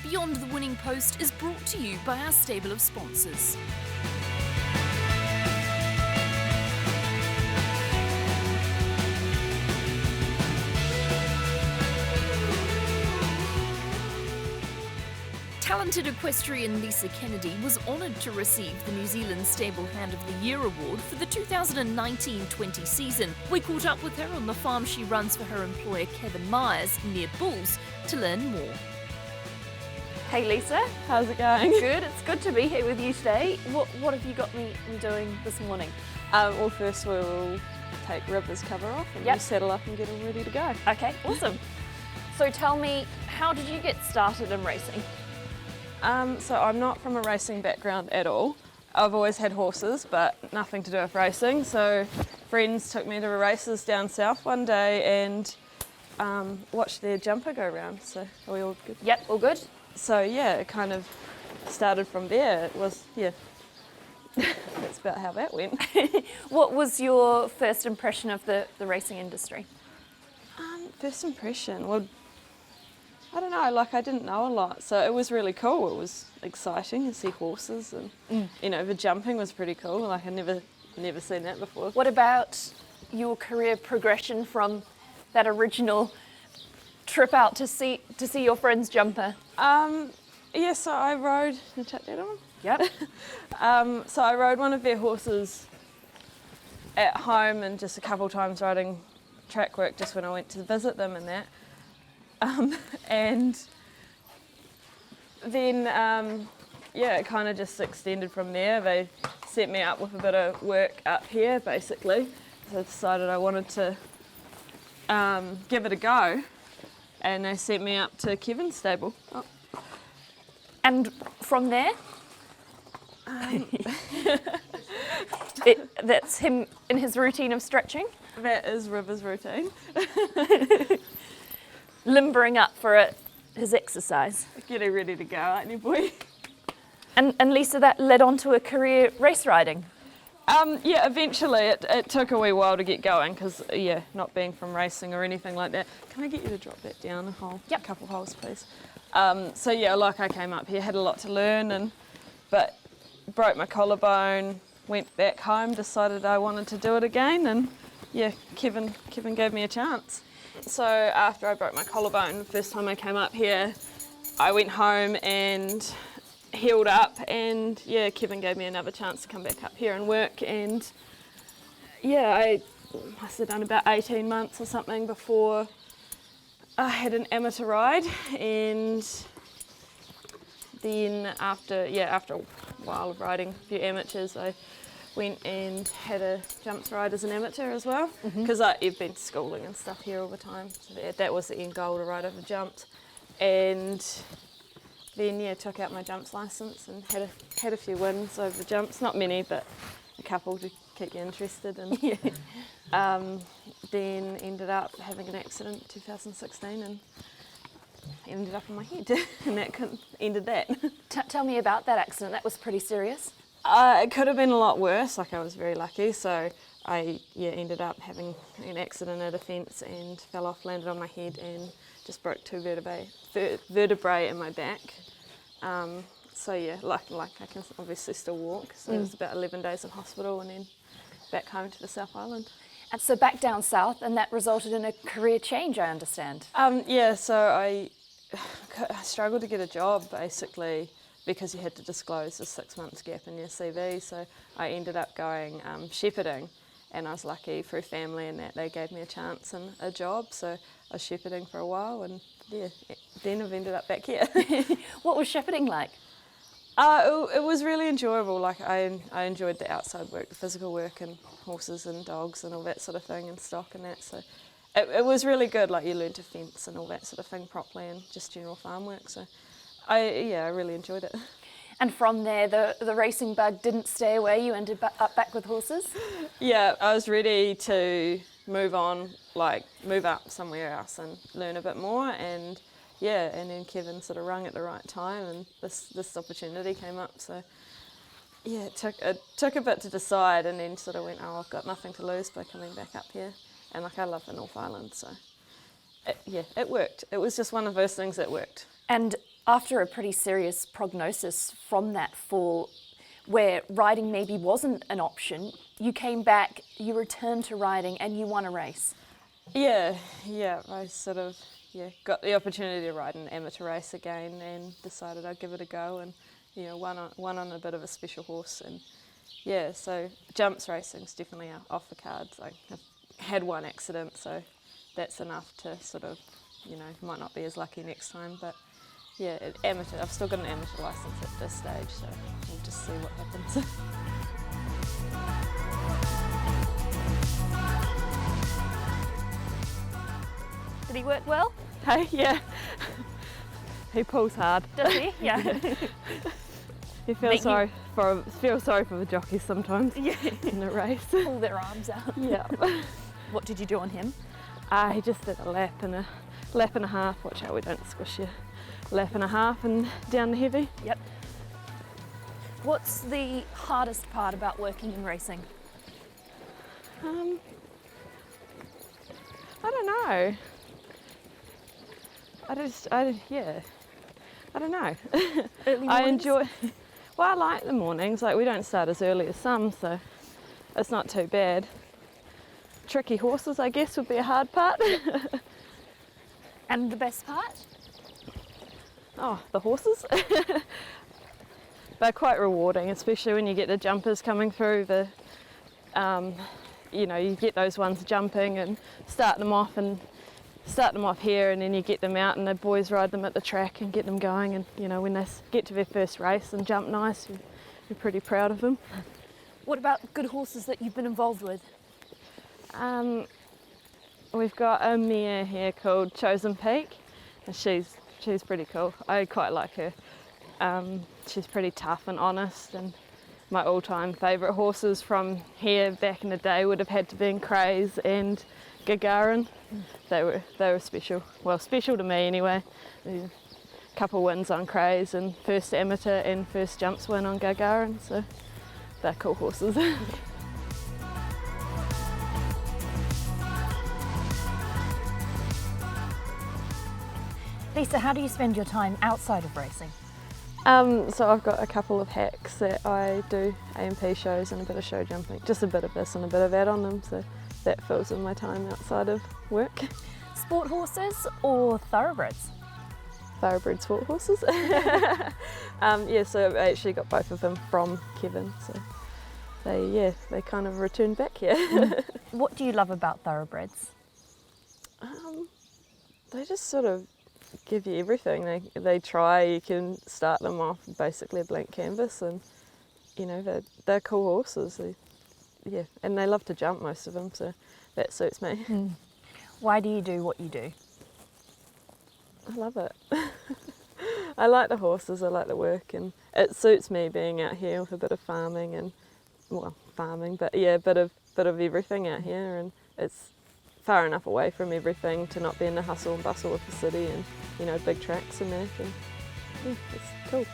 Beyond the Winning Post is brought to you by our stable of sponsors. Talented equestrian Lisa Kennedy was honoured to receive the New Zealand Stablehand of the Year award for the 2019-20 season. We caught up with her on the farm she runs for her employer Kevin Myers near Bulls to learn more. Hey Lisa. How's it going? Good, it's good to be here with you today. What have you got me doing this morning? Well, first we'll take River's cover off and we'll settle up and get all ready to go. Okay, awesome. So tell me, how did you get started in racing? So I'm not from a racing background at all. I've always had horses, but nothing to do with racing. So friends took me to races down south one day and watched their jumper go round. So are we all good? Yep, all good. So yeah, it kind of started from there. It was, that's about how that went. What was your first impression of the racing industry? First impression, well, I don't know, I didn't know a lot, so it was really cool. It was exciting to see horses and, the jumping was pretty cool. I'd never seen that before. What about your career progression from that original trip out to see your friend's jumper? So I rode, can I chuck that on? Yep. So I rode one of their horses at home and just a couple times riding track work just when I went to visit them and that. And then, it kind of just extended from there. They set me up with a bit of work up here, basically. So I decided I wanted to give it a go, and they sent me up to Kevin's stable. Oh. And from there? That's him in his routine of stretching? That is River's routine. Limbering up for his exercise. Getting ready to go, aren't you, boy? And Lisa, that led on to a career race riding? Eventually. It took a wee while to get going because, not being from racing or anything like that. Can I get you to drop that down a hole? Yep. A couple holes, please. I came up here, had a lot to learn, but broke my collarbone, went back home, decided I wanted to do it again, and Kevin gave me a chance. So after I broke my collarbone, the first time I came up here, I went home and healed up, and Kevin gave me another chance to come back up here and work, and I must have done about 18 months or something before I had an amateur ride, and then after a while of riding a few amateurs, I went and had a jumps ride as an amateur as well, because I've been schooling and stuff here all the time, so that was the end goal, to ride over jumps. And then took out my jumps licence and had a few wins over jumps, not many but a couple to keep you interested, and then ended up having an accident in 2016 and ended up on my head and that ended that. Tell me about that accident. That was pretty serious. It could have been a lot worse. I was very lucky, so I ended up having an accident at a fence and fell off, landed on my head, and just broke two vertebrae in my back. Like I can obviously still walk. So it was about 11 days in hospital and then back home to the South Island. And so back down south, and that resulted in a career change, I understand. So I struggled to get a job basically, because you had to disclose a 6 months gap in your CV. So I ended up going shepherding, and I was lucky through family and that they gave me a chance and a job. So I was shepherding for a while, and then I've ended up back here. What was shepherding like? It was really enjoyable. I enjoyed the outside work, the physical work, and horses and dogs and all that sort of thing, and stock and that. So it was really good. You learn to fence and all that sort of thing properly, and just general farm work. So I really enjoyed it. And from there, the racing bug didn't stay away. You ended up back with horses? Yeah, I was ready to move on, move up somewhere else and learn a bit more. And then Kevin sort of rung at the right time, and this opportunity came up. So it took a bit to decide, and then sort of went, I've got nothing to lose by coming back up here. And I love the North Island, so it worked. It was just one of those things that worked. And After a pretty serious prognosis from that fall, where riding maybe wasn't an option, you came back, you returned to riding, and you won a race. Yeah, I sort of got the opportunity to ride an amateur race again and decided I'd give it a go, and won on a bit of a special horse, and so jumps racing's definitely off the cards. I've had one accident, so that's enough to sort of, might not be as lucky next time, but amateur, I've still got an amateur licence at this stage, so we'll just see what happens. Did he work well? Hey, yeah. He pulls hard. Does he? Yeah. You feel sorry for the jockeys sometimes in a race. Pull their arms out. Yeah. What did you do on him? He just did a lap and a half. Watch out we don't squish you. Lap and a half and down the heavy. Yep. What's the hardest part about working in racing? I don't know. I don't know. Early mornings? I enjoy. Well, I like the mornings. Like, we don't start as early as some, so it's not too bad. Tricky horses, I guess, would be a hard part. And the best part? Oh, the horses. They're quite rewarding, especially when you get the jumpers coming through. You get those ones jumping and start them off here, and then you get them out and the boys ride them at the track and get them going, and when they get to their first race and jump nice, you're pretty proud of them. What about good horses that you've been involved with? We've got a mare here called Chosen Peak, and she's pretty cool. I quite like her. She's pretty tough and honest, and my all-time favourite horses from here back in the day would have had to be Craze and Gagarin. They were special. Well, special to me anyway. A couple wins on Craze, and first amateur and first jumps win on Gagarin, so they're cool horses. Lisa, how do you spend your time outside of racing? So I've got a couple of hacks that I do AMP shows and a bit of show jumping, just a bit of this and a bit of that on them, so that fills in my time outside of work. Sport horses or thoroughbreds? Thoroughbred sport horses. So I actually got both of them from Kevin, so they kind of returned back here. What do you love about thoroughbreds? They just sort of give you everything. They try. You can start them off basically a blank canvas, and they're cool horses. And they love to jump, most of them, so that suits me. Why do you do what you do? I love it. I like the horses, I like the work, and it suits me being out here with a bit of farming but a bit of everything out here, and it's far enough away from everything to not be in the hustle and bustle of the city, and big tracks and that, and it's cool.